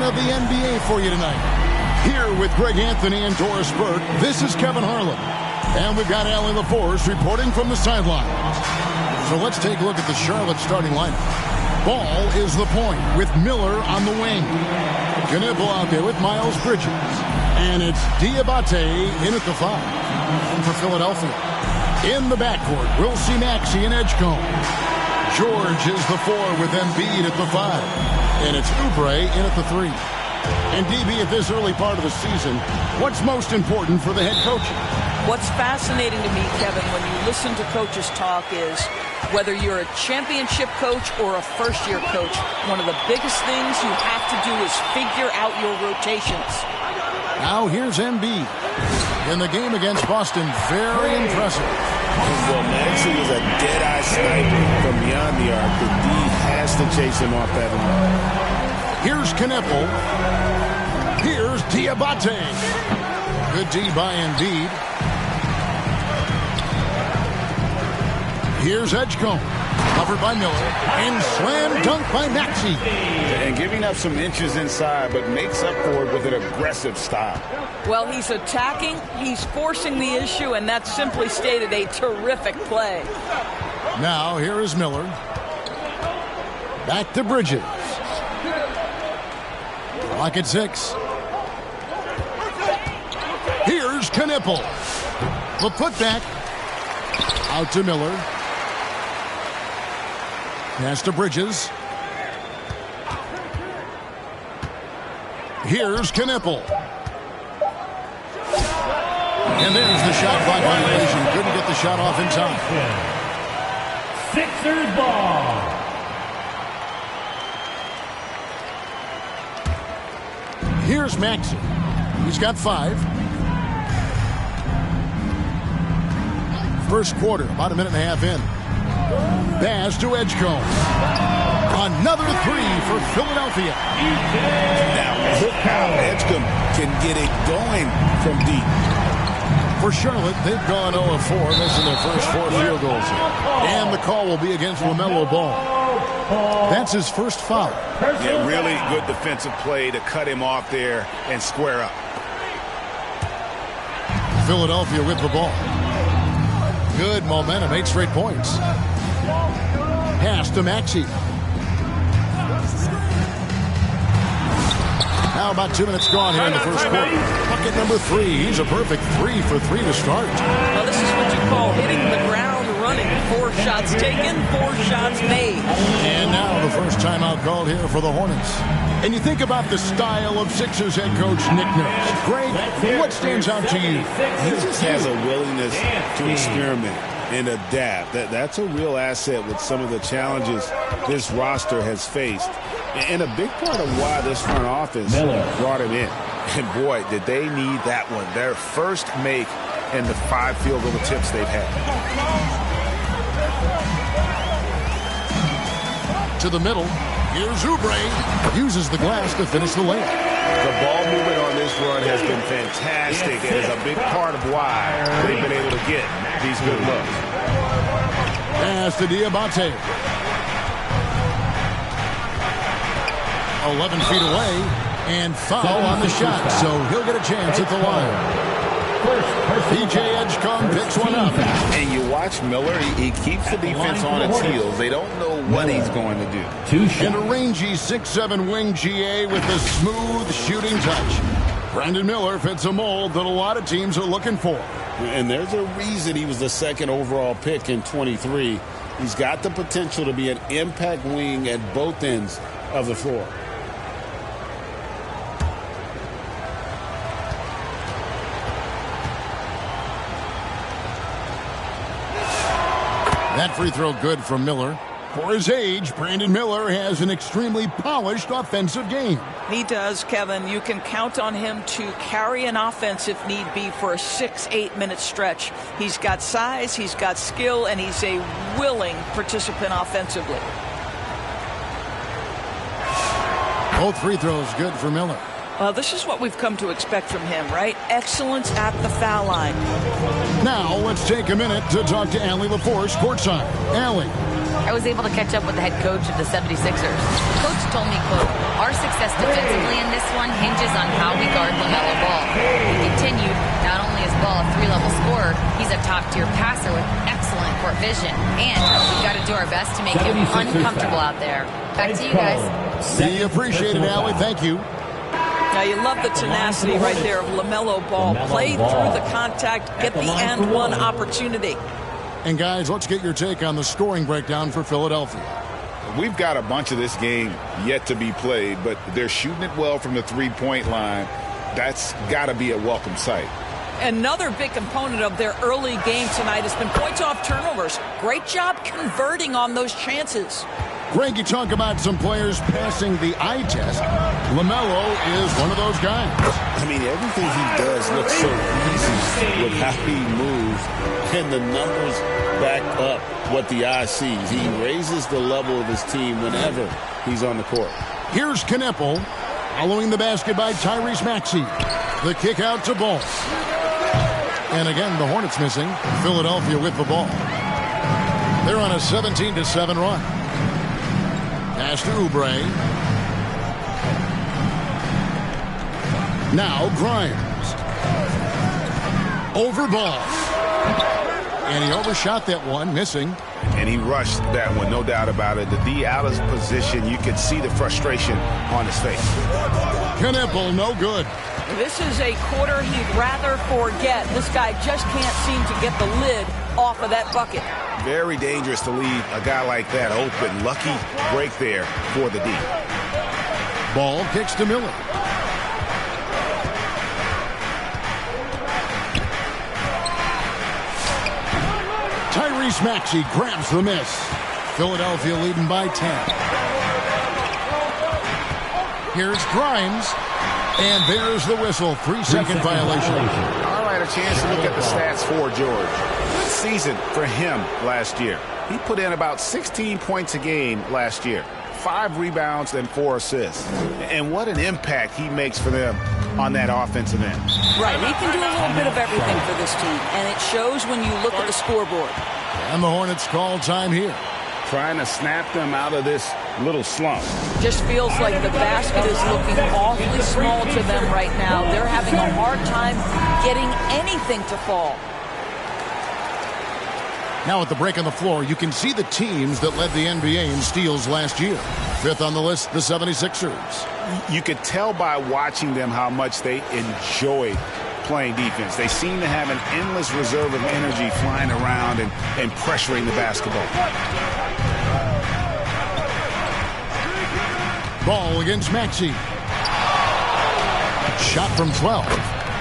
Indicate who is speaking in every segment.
Speaker 1: of the NBA for you tonight. Here with Greg Anthony and Doris Burke, this is Kevin Harlan. And we've got Allie LaForce reporting from the sideline. So let's take a look at the Charlotte starting lineup. Ball is the point with Miller on the wing. Knipple out there with Miles Bridges. And it's Diabate in at the 5. And for Philadelphia. In the backcourt, we'll see Maxey and Edgecombe. George is the 4 with Embiid at the 5. And it's Oubre in at the 3. And DB, at this early part of the season, what's most important for the head coach?
Speaker 2: What's fascinating to me, Kevin, when you listen to coaches talk is whether you're a championship coach or a first-year coach, one of the biggest things you have to do is figure out your rotations.
Speaker 1: Now here's Embiid. In the game against Boston, very impressive.
Speaker 3: Well, Maxey is a dead-eye sniper from beyond the arc. The D has to chase him off that line.
Speaker 1: Here's Knipple. Here's Diabate. Good D by Embiid. Here's Edgecombe. Covered by Miller. And slam dunk by Maxey.
Speaker 3: And giving up some inches inside, but makes up for it with an aggressive style.
Speaker 2: Well, he's attacking, he's forcing the issue, and that's simply stated a terrific play.
Speaker 1: Now, here is Miller. Back to Bridges. Clock at 6. Here's Knipple. The putback. Out to Miller. Pass to Bridges. Here's Knipple. And there's the shot clock violation. Couldn't get the shot off in time.
Speaker 4: Sixers ball.
Speaker 1: Here's Maxey. He's got 5. First quarter, about a minute and a half in. Pass to Edgecombe. Another 3 for Philadelphia.
Speaker 3: Now, look how Edgecombe can get it going from deep.
Speaker 1: For Charlotte, they've gone 0 of 4, missing their first 4 field goals. And the call will be against LaMelo Ball. That's his first foul.
Speaker 3: Yeah, really good defensive play to cut him off there and square up.
Speaker 1: Philadelphia with the ball. Good momentum, 8 straight points. Pass to Maxey. Now about 2 minutes gone here in the first quarter. Bucket number 3. He's a perfect 3 for 3 to start.
Speaker 2: Well, this is what you call hitting the ground running. 4 shots taken, 4 shots made.
Speaker 1: And now the first timeout called here for the Hornets. And you think about the style of Sixers head coach Nick Nurse. Greg, what stands out to you?
Speaker 3: He just has a willingness to experiment and adapt. That's a real asset with some of the challenges this roster has faced. And a big part of why this front office brought him in. And boy, did they need that one. Their first make in the 5 field goal attempts they've had.
Speaker 1: To the middle. Here's Oubre. Uses the glass to finish the layup.
Speaker 3: The ball movement on this run has been fantastic and is a big part of why they've been able to get these good looks.
Speaker 1: Pass to Diabate. 11 feet away, and foul on the shot, so he'll get a chance at the line. P.J. Edgecombe picks one up.
Speaker 3: And you watch Miller, he keeps the defense on its heels. They don't know what he's going to do.
Speaker 1: And a rangy 6'7" wing GA with a smooth shooting touch. Brandon Miller fits a mold that a lot of teams are looking for.
Speaker 3: And there's a reason he was the 2nd overall pick in 23. He's got the potential to be an impact wing at both ends of the floor.
Speaker 1: That free throw good from Miller. For his age, Brandon Miller has an extremely polished offensive game.
Speaker 2: He does, Kevin. You can count on him to carry an offense if need be for a 6-8 minute stretch. He's got size, he's got skill, and he's a willing participant offensively.
Speaker 1: Both free throws good for Miller.
Speaker 2: Well, this is what we've come to expect from him, right? Excellence at the foul line.
Speaker 1: Now, let's take a minute to talk to Allie LaForce courtside. Allie.
Speaker 5: I was able to catch up with the head coach of the 76ers. Coach
Speaker 4: told me, quote, "Our success defensively in this one hinges on how we guard LaMelo Ball." He continued, "Not only is Ball a 3-level scorer, he's a top-tier passer with excellent court vision. And we've got to do our best to make him uncomfortable out there." Back to you guys.
Speaker 1: We appreciate it, Allie. Thank you.
Speaker 2: Now, you love the tenacity right there of LaMelo Ball. Play through the contact, get the and one opportunity.
Speaker 1: And, guys, let's get your take on the scoring breakdown for Philadelphia.
Speaker 3: We've got a bunch of this game yet to be played, but they're shooting it well from the three-point line. That's got to be a welcome sight.
Speaker 2: Another big component of their early game tonight has been points off turnovers. Great job converting on those chances.
Speaker 1: Greg, you talk about some players passing the eye test. LaMelo is one of those guys.
Speaker 3: I mean, everything he does looks so easy with how he moves, and the numbers back up what the eye sees. He raises the level of his team whenever he's on the court.
Speaker 1: Here's Kneppel, following the basket by Tyrese Maxey. The kick out to Ball. And again, the Hornets missing. Philadelphia with the ball. They're on a 17-7 run. Pass to Oubre. Now Grimes. Over Ball. And he overshot that one, missing.
Speaker 3: And he rushed that one, no doubt about it. The D out of position, you could see the frustration on his face.
Speaker 1: Kneppel, no good.
Speaker 2: This is a quarter he'd rather forget. This guy just can't seem to get the lid off of that bucket.
Speaker 3: Very dangerous to leave a guy like that open. Lucky break there for the D.
Speaker 1: Ball kicks to Miller. Tyrese Maxey grabs the miss. Philadelphia leading by 10. Here's Grimes. And there's the whistle. 3-second violation.
Speaker 3: All right, a chance to look at the stats for George. Good season for him last year. He put in about 16 points a game last year. 5 rebounds and 4 assists. And what an impact he makes for them on that offensive end.
Speaker 2: Right, he can do a little bit of everything for this team. And it shows when you look at the scoreboard.
Speaker 1: And the Hornets call time here.
Speaker 3: Trying to snap them out of this little slump.
Speaker 2: Just feels like the basket is looking awfully small to them right now. They're having a hard time getting anything to fall.
Speaker 1: Now at the break on the floor, you can see the teams that led the NBA in steals last year. 5th on the list, the 76ers.
Speaker 3: You could tell by watching them how much they enjoy playing defense. They seem to have an endless reserve of energy flying around and pressuring the basketball.
Speaker 1: Ball against Maxey. Shot from 12.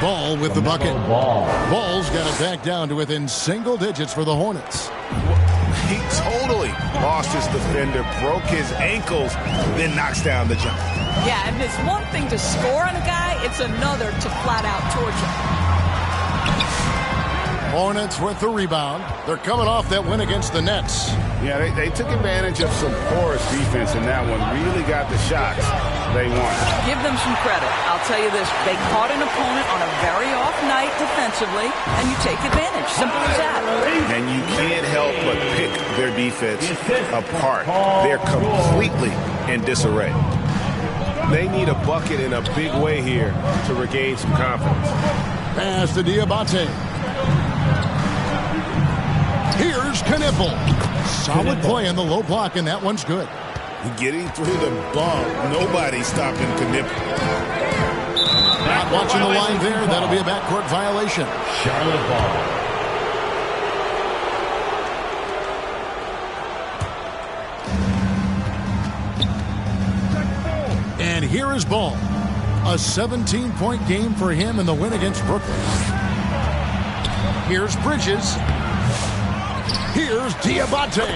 Speaker 1: Ball with the bucket. Ball's got it back down to within single digits for the Hornets.
Speaker 3: He totally lost his defender, broke his ankles, then knocks down the jump.
Speaker 2: Yeah, and it's one thing to score on a guy, it's another to flat out torture.
Speaker 1: Hornets with the rebound. They're coming off that win against the Nets.
Speaker 3: Yeah, they took advantage of some porous defense in that one. Really got the shots they wanted.
Speaker 2: Give them some credit. I'll tell you this. They caught an opponent on a very off night defensively, and you take advantage. Simple as that.
Speaker 3: And you can't help but pick their defense apart. They're completely in disarray. They need a bucket in a big way here to regain some confidence.
Speaker 1: Pass to Diabate. Here's Kneppel. Solid play in the low block, and that one's good.
Speaker 3: Getting through the bump. Nobody's stopping Kneppel.
Speaker 1: Not watching the line there. That'll be a backcourt violation.
Speaker 5: Charlotte ball.
Speaker 1: And here is Ball. A 17-point game for him in the win against Brooklyn. Here's Bridges. Here's Diabate.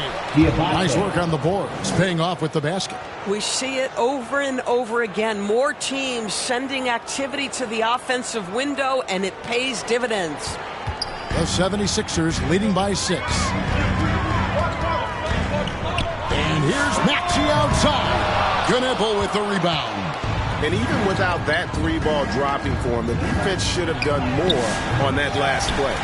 Speaker 1: Nice work on the boards, paying off with the basket.
Speaker 6: We see it over and over again. More teams sending activity to the offensive window, and it pays dividends.
Speaker 1: The 76ers leading by 6. And here's Maxey outside. Kneppel with the rebound.
Speaker 3: And even without that 3-ball dropping for him, the defense should have done more on that last play.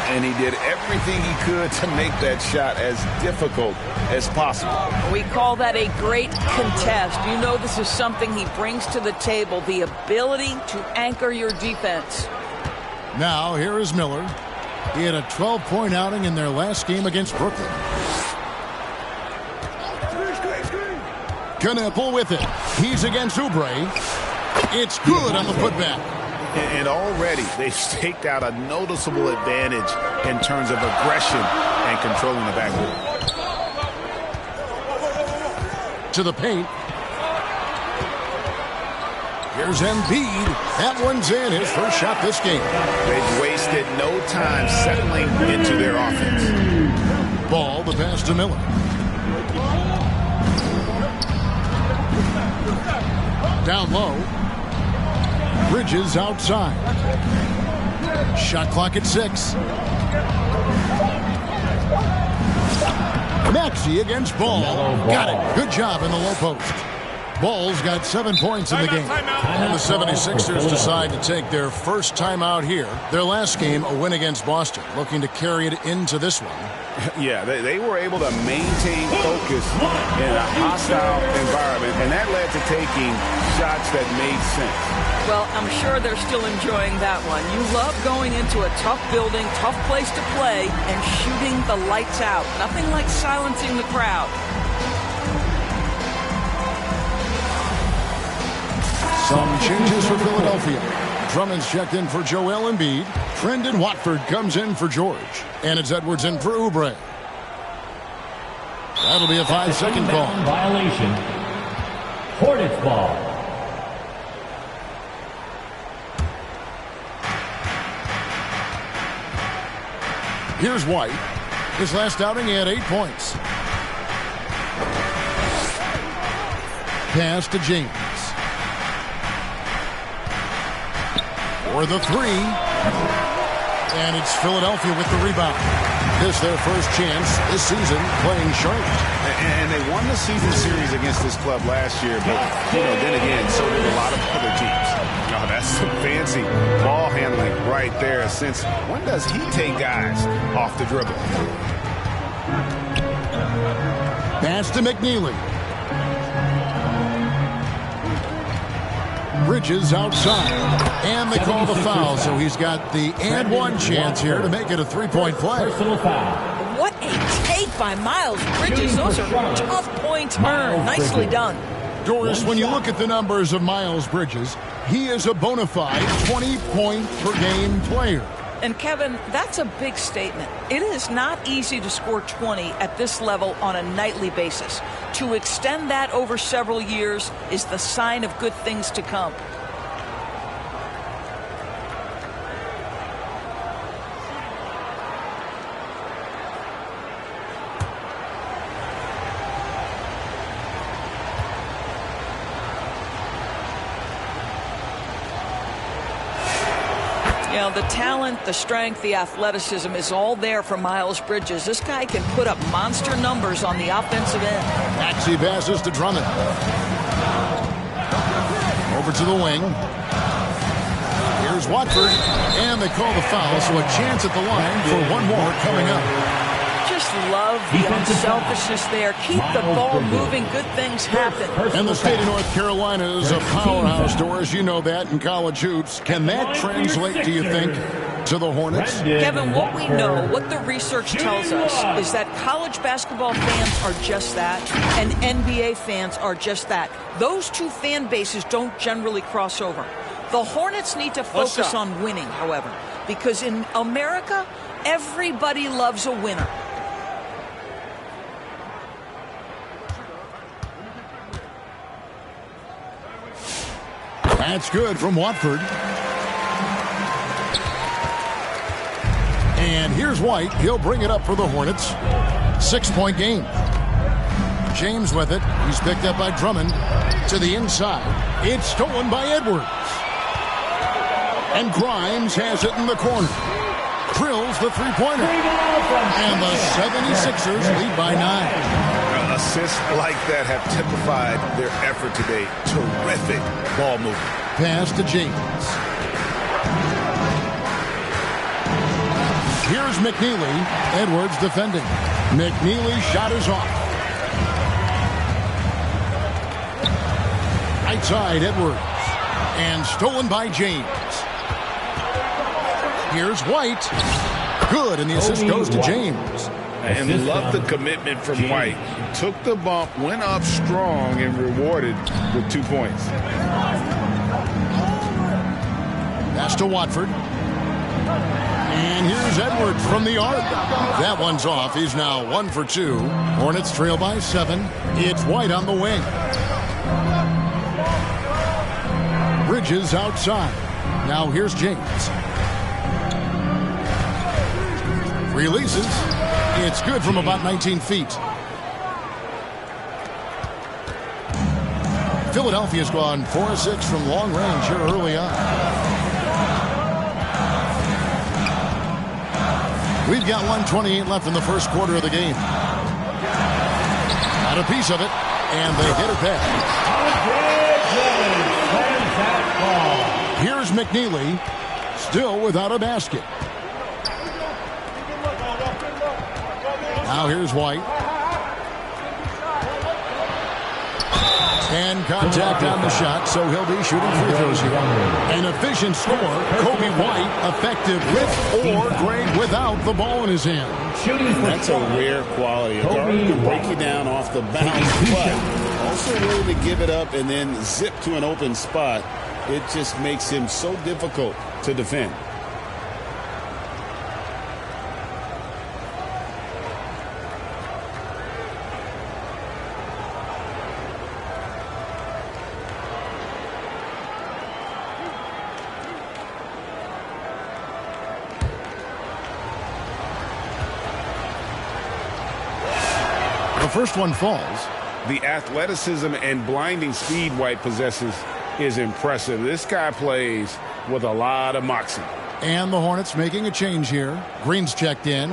Speaker 3: And he did everything he could to make that shot as difficult as possible.
Speaker 2: We call that a great contest. You know this is something he brings to the table, the ability to anchor your defense.
Speaker 1: Now, here is Miller. He had a 12-point outing in their last game against Brooklyn. Knueppel with it. He's against Oubre. It's good on the putback.
Speaker 3: And already they've staked out a noticeable advantage in terms of aggression and controlling the backcourt.
Speaker 1: To the paint. Here's Embiid. That one's in, his first shot this game.
Speaker 3: They've wasted no time settling into their offense.
Speaker 1: Ball, the pass to Miller. Down low. Bridges outside. Shot clock at 6. Maxey against Ball. Got it. Good job in the low post. Ball's got 7 points in the game. And the 76ers decide to take their first timeout here. Their last game, a win against Boston, looking to carry it into this one.
Speaker 3: Yeah, they were able to maintain focus in a hostile environment, and that led to taking shots that made sense.
Speaker 2: Well, I'm sure they're still enjoying that one. You love going into a tough building, tough place to play, and shooting the lights out. Nothing like silencing the crowd.
Speaker 1: Some changes for Philadelphia. Drummond's checked in for Joel Embiid. Trendon Watford comes in for George. And it's Edwards in for Oubre. That'll be a 5-second call.
Speaker 5: Violation. Hornets ball.
Speaker 1: Here's White. His last outing, he had 8 points. Pass to James. For the 3. And it's Philadelphia with the rebound. This their first chance this season playing Charlotte.
Speaker 3: And they won the season series against this club last year, but, then again, so did a lot of other teams. That's some fancy ball handling right there. Since when does he take guys off the dribble?
Speaker 1: Pass to McNeely. Bridges outside. And they call the foul, so he's got the and one chance here to make it a 3-point play.
Speaker 5: Personal foul.
Speaker 2: What a take by Miles Bridges. Those are tough points earned. Nicely done.
Speaker 1: Doris, when you look at the numbers of Miles Bridges, he is a bona fide 20-point-per-game player.
Speaker 2: And, Kevin, that's a big statement. It is not easy to score 20 at this level on a nightly basis. To extend that over several years is the sign of good things to come. The talent, the strength, the athleticism is all there for Miles Bridges. This guy can put up monster numbers on the offensive end.
Speaker 1: Maxey passes to Drummond. Over to the wing. Here's Watford. And they call the foul, so a chance at the line for one more coming up.
Speaker 2: Just love the unselfishness there. Keep the ball moving. Good things happen.
Speaker 1: And the state of North Carolina is a powerhouse, Doris. You know that in college hoops. Can that translate, do you think, to the Hornets?
Speaker 2: Kevin, what we know, what the research tells us, is that college basketball fans are just that, and NBA fans are just that. Those two fan bases don't generally cross over. The Hornets need to focus on winning, however, because in America, everybody loves a winner.
Speaker 1: That's good from Watford. And here's White. He'll bring it up for the Hornets. 6-point game. James with it. He's picked up by Drummond. To the inside. It's stolen by Edwards. And Grimes has it in the corner. Drills the three-pointer. And the 76ers lead by 9.
Speaker 3: Assists like that have typified their effort today. Terrific ball movement.
Speaker 1: Pass to James. Here's McNeely. Edwards defending. McNeely's shot is off. Right side, Edwards. And stolen by James. Here's White. Good, and the assist goes to James.
Speaker 3: And love the commitment from White. Took the bump, went up strong, and rewarded with 2 points.
Speaker 1: Pass to Watford. And here's Edwards from the arc. That one's off. He's now 1 for 2. Hornets trail by 7. It's White on the wing. Bridges outside. Now here's James. Releases. It's good from about 19 feet. Philadelphia's gone 4 of 6 from long range here early on. We've got 1:28 left in the first quarter of the game. Got a piece of it, and they get it back. Here's McNeely, still without a basket. Now here's White. And contact on the shot, so he'll be shooting free throws here. An efficient score, Kobe White, effective with or great without the ball in his hand.
Speaker 3: That's a rare quality. A guard who can break you down off the bounce, but also willing to give it up and then zip to an open spot. It just makes him so difficult to defend.
Speaker 1: The first one falls.
Speaker 3: The athleticism and blinding speed White possesses is impressive. This guy plays with a lot of moxie.
Speaker 1: And the Hornets making a change here. Green's checked in.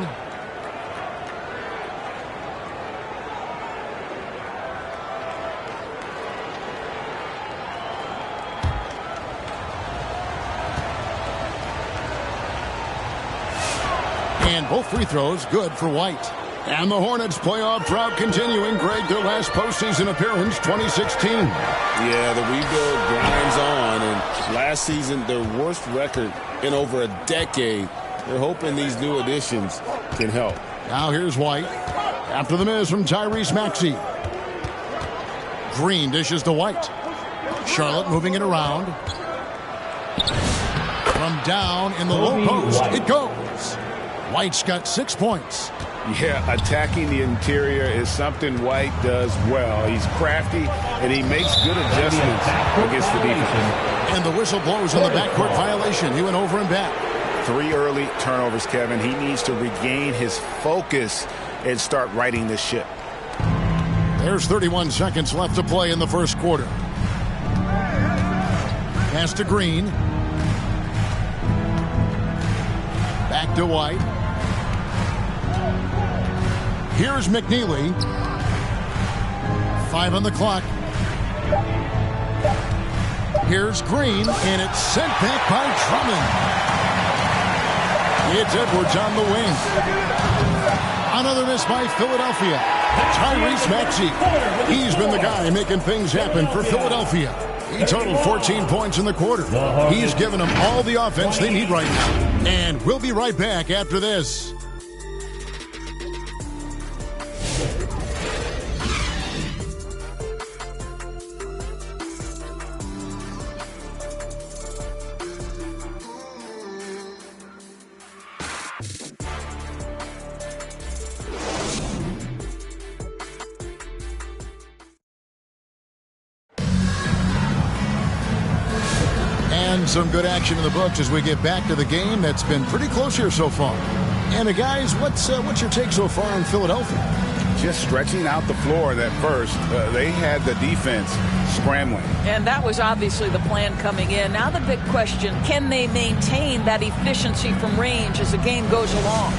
Speaker 1: And both free throws good for White. And the Hornets playoff drought continuing. Greg, their last postseason appearance, 2016.
Speaker 3: Yeah, the rebuild grinds on. And last season, their worst record in over a decade. They're hoping these new additions can help.
Speaker 1: Now here's White. After the miss from Tyrese Maxey. Green dishes to White. Charlotte moving it around. From down in the low post, it goes. White's got 6 points.
Speaker 3: Yeah, attacking the interior is something White does well. He's crafty, and he makes good adjustments against the defense.
Speaker 1: And the whistle blows on the backcourt violation. He went over and back.
Speaker 3: 3 early turnovers, Kevin. He needs to regain his focus and start righting this ship.
Speaker 1: There's 31 seconds left to play in the first quarter. Pass to Green. Back to White. Here's McNeely. 5 on the clock. Here's Green, and it's sent back by Drummond. It's Edwards on the wing. Another miss by Philadelphia. Tyrese Maxey. He's been the guy making things happen for Philadelphia. He totaled 14 points in the quarter. He's given them all the offense they need right now. And we'll be right back after this. And some good action in the books as we get back to the game that's been pretty close here so far. And guys, what's your take so far on Philadelphia?
Speaker 3: Just stretching out the floor that first. They had the defense scrambling.
Speaker 2: And that was obviously the plan coming in. Now the big question, can they maintain that efficiency from range as the game goes along?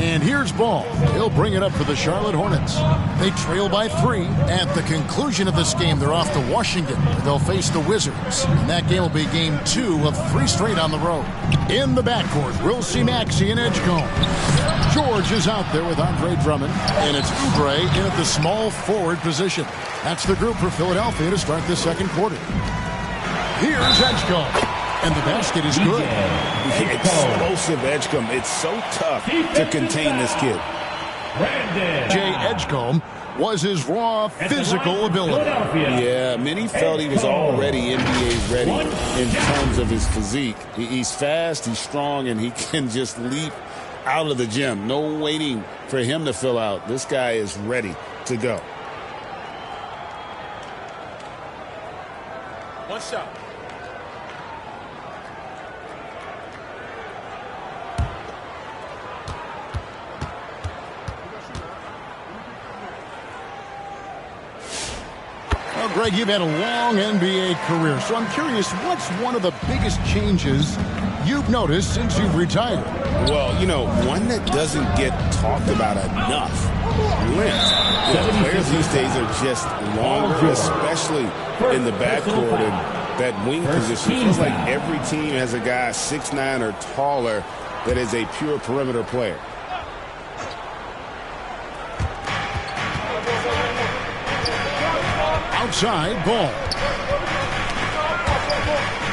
Speaker 1: And here's ball. He'll bring it up for the Charlotte Hornets. They trail by 3. At the conclusion of this game, they're off to Washington, where they'll face the Wizards. And that game will be game 2 of 3 straight on the road. In the backcourt, we'll see Maxey and Edgecombe. George is out there with Andre Drummond, and it's Oubre in at the small forward position. That's the group for Philadelphia to start the second quarter. Here's Edgecombe. And the basket is good.
Speaker 3: Explosive Edgecombe. It's so tough to contain this kid.
Speaker 1: Jay Edgecombe was his raw physical ability.
Speaker 3: Yeah, many felt he was already NBA ready in terms of his physique. He's fast, he's strong, and he can just leap out of the gym. No waiting for him to fill out. This guy is ready to go.
Speaker 7: What's up?
Speaker 1: Well, Greg, you've had a long NBA career, so I'm curious, what's one of the biggest changes you've noticed since you've retired?
Speaker 3: Well, you know, one that doesn't get talked about enough. Length. Players these days are just longer, especially in the backcourt and that wing position. It feels like every team has a guy 6'9" or taller that is a pure perimeter player.
Speaker 1: Outside, ball.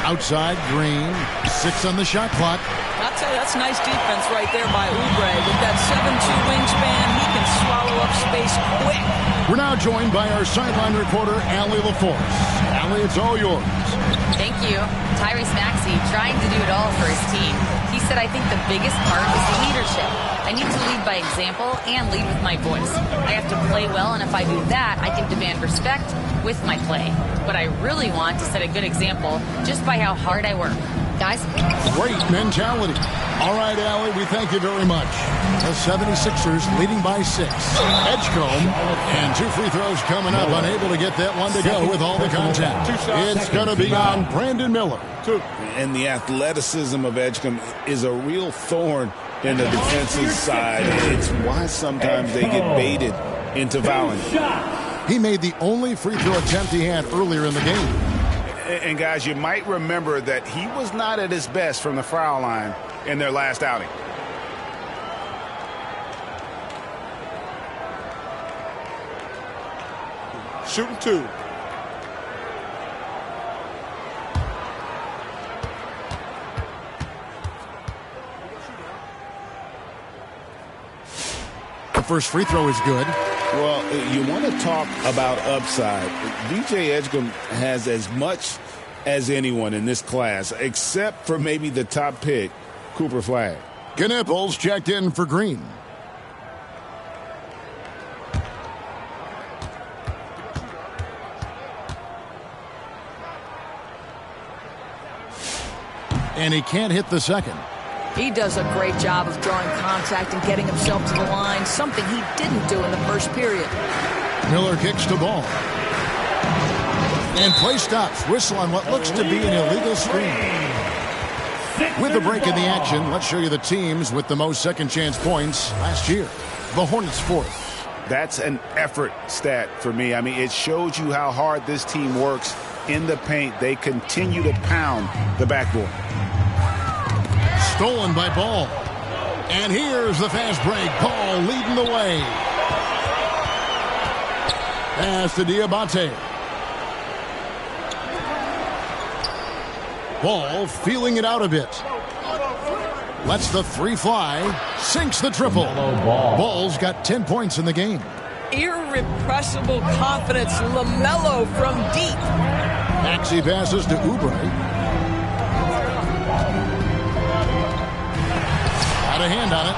Speaker 1: Outside, Green. 6 on the shot clock.
Speaker 2: I'll tell you, that's nice defense right there by Oubre. With that 7'2" wingspan, he can swallow up space quick.
Speaker 1: We're now joined by our sideline reporter, Allie LaForce. Allie, it's all yours.
Speaker 4: Thank you. Tyrese Maxey trying to do it all for his team. He said, I think the biggest part is leadership. I need to lead by example and lead with my voice. I have to play well, and if I do that, I can demand respect with my play. But I really want to set a good example just by how hard I work. Guys?
Speaker 1: Great mentality. All right, Allie, we thank you very much. The 76ers leading by 6. Edgecombe, and 2 free throws coming up, unable to get that one to go with all the contact. It's going to be on Brandon Miller.
Speaker 3: And the athleticism of Edgecombe is a real thorn in the defensive side. It's why sometimes they get baited into fouling.
Speaker 1: He made the only free throw attempt he had earlier in the game.
Speaker 3: And guys, you might remember that he was not at his best from the foul line in their last outing.
Speaker 7: Shooting 2.
Speaker 1: The first free throw is good.
Speaker 3: Well, you want to talk about upside. DJ Edgecombe has as much as anyone in this class, except for maybe the top pick, Cooper Flagg.
Speaker 1: Knipples checked in for Green. And he can't hit the second.
Speaker 2: He does a great job of drawing contact and getting himself to the line, something he didn't do in the first period.
Speaker 1: Miller kicks the ball. And play stops. Whistle on what looks to be an illegal screen. With the break in the action, let's show you the teams with the most second chance points last year. The Hornets 4th.
Speaker 3: That's an effort stat for me. I mean, it shows you how hard this team works in the paint. They continue to pound the backboard.
Speaker 1: Stolen by Ball. And here's the fast break. Ball leading the way. Pass to Diabate. Ball feeling it out a bit. Lets the 3 fly. Sinks the triple. Ball's got 10 points in the game.
Speaker 2: Irrepressible confidence. LaMelo from deep.
Speaker 1: Maxey passes to Oubre. A hand on it.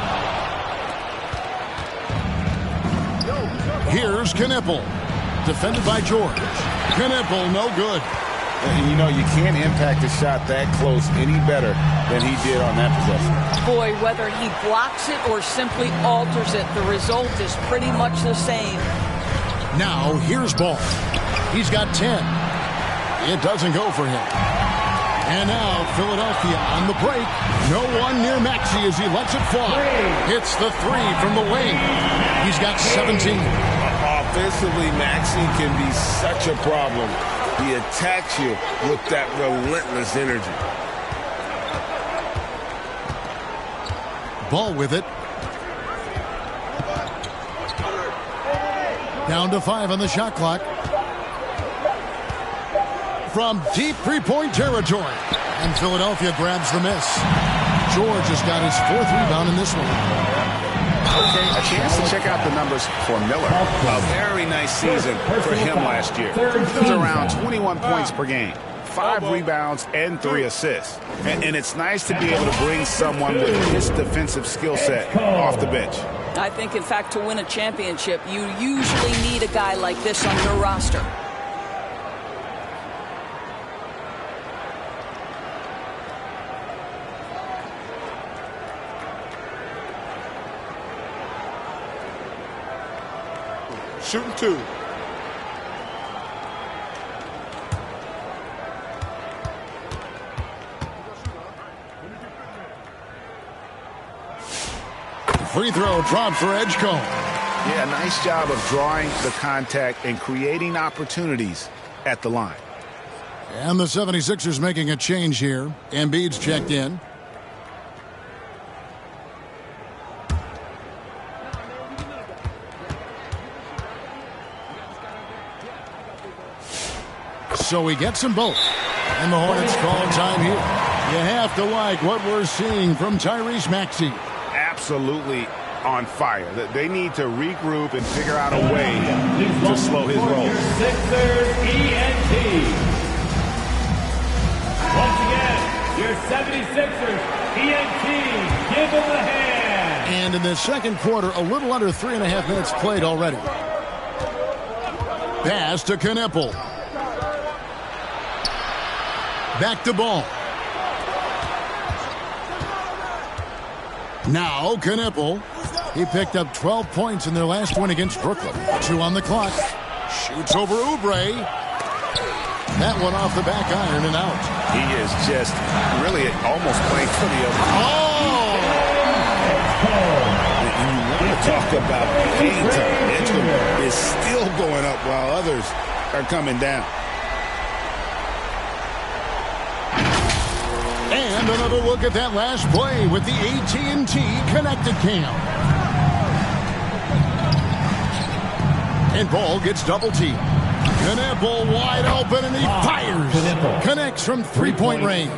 Speaker 1: Here's Knipple. Defended by George. Knipple, no good.
Speaker 3: You know, you can't impact a shot that close any better than he did on that possession.
Speaker 2: Boy, whether he blocks it or simply alters it, the result is pretty much the same.
Speaker 1: Now, here's Ball. He's got 10. It doesn't go for him. And now Philadelphia on the break. No one near Maxey as he lets it fly. Hits the three from the wing. He's got 17.
Speaker 3: Offensively, Maxey can be such a problem. He attacks you with that relentless energy.
Speaker 1: Ball with it. Down to 5 on the shot clock. From deep three-point territory. And Philadelphia grabs the miss. George has got his 4th rebound in this one.
Speaker 8: Okay, a chance to check out the numbers for Miller. A very nice season for him last year. He was around 21 points per game, 5 rebounds, and 3 assists. And it's nice to be able to bring someone with his defensive skill set off the bench.
Speaker 2: I think, in fact, to win a championship, you usually need a guy like this on your roster.
Speaker 7: Shooting 2.
Speaker 1: Free throw dropped for Edgecombe.
Speaker 8: Yeah, nice job of drawing the contact and creating opportunities at the line.
Speaker 1: And the 76ers making a change here. Embiid's checked in. So he gets them both. And the Hornets call time here. You have to like what we're seeing from Tyrese Maxey.
Speaker 8: Absolutely on fire. They need to regroup and figure out a way to slow his roll.
Speaker 5: Sixers ENT. Once again, your 76ers ENT. Give him the hand.
Speaker 1: And in the second quarter, a little under 3.5 minutes played already. Pass to Kneppel. Back to ball. Now Kneppel. He picked up 12 points in their last win against Brooklyn. 2 on the clock. Shoots over Oubre. That one off the back iron and out.
Speaker 8: He is just really almost playing for the other.
Speaker 1: Oh!
Speaker 3: And you want to talk about game time. Edgecombe is still going up while others are coming down.
Speaker 1: And another look at that last play with the AT&T Connected Cam. And Ball gets double teamed. Kneppel wide open and he fires. Connects from three-point range.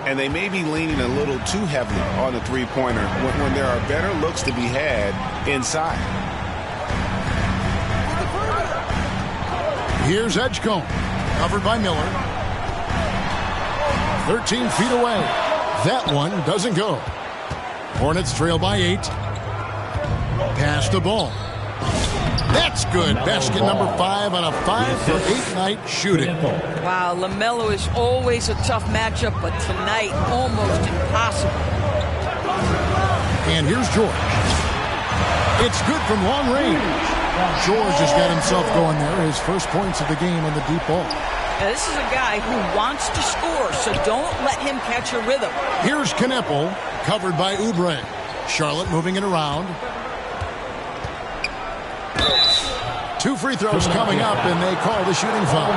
Speaker 8: And they may be leaning a little too heavily on the three-pointer when there are better looks to be had inside.
Speaker 1: Here's Edgecombe. Covered by Miller. 13 feet away. That one doesn't go. Hornets trail by 8. Pass the ball. That's good. Basket number 5 on a 5-for-8 night shooting.
Speaker 2: Wow, LaMelo is always a tough matchup, but tonight almost impossible.
Speaker 1: And here's George. It's good from long range. George has got himself going there. His first points of the game on the deep ball.
Speaker 2: Now, this is a guy who wants to score, so don't let him catch a rhythm.
Speaker 1: Here's Kneppel, covered by Oubre. Charlotte moving it around. 2 free throws coming up, and they call the shooting foul.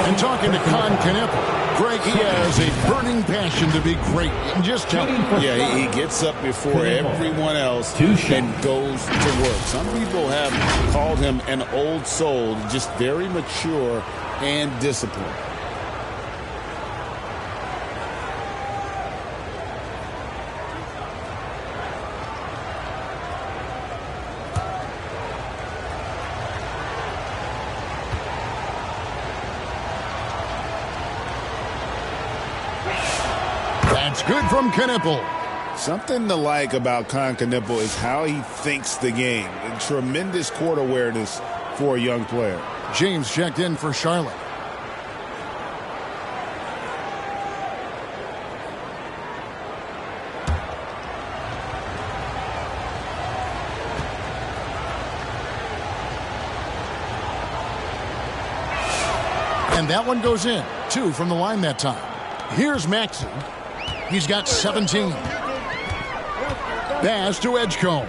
Speaker 1: And talking to Kneppel, Greg, he has a burning passion to be great. You can just tell him.
Speaker 3: Yeah, he gets up before everyone else and goes to work. Some people have called him an old soul, just very mature and disciplined.
Speaker 1: That's good from Kneppel.
Speaker 3: Something to like about Kneppel is how he thinks the game. And tremendous court awareness for a young player.
Speaker 1: James checked in for Charlotte. And that one goes in. 2 from the line that time. Here's Maxey. He's got 17. Pass to Edgecombe.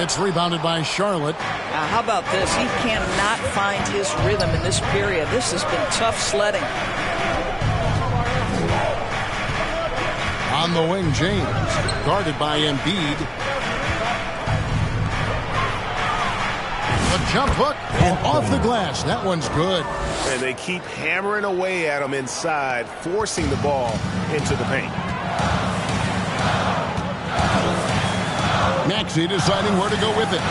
Speaker 1: It's rebounded by Charlotte.
Speaker 2: Now, how about this? He cannot find his rhythm in this period. This has been tough sledding.
Speaker 1: On the wing, James. Guarded by Embiid. A jump hook and off the glass. That one's good.
Speaker 9: And they keep hammering away at him inside, forcing the ball into the paint.
Speaker 1: Maxey deciding where to go with it.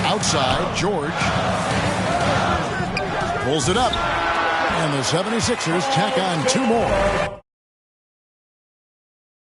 Speaker 1: Outside, George. Pulls it up. And the 76ers tack on 2 more.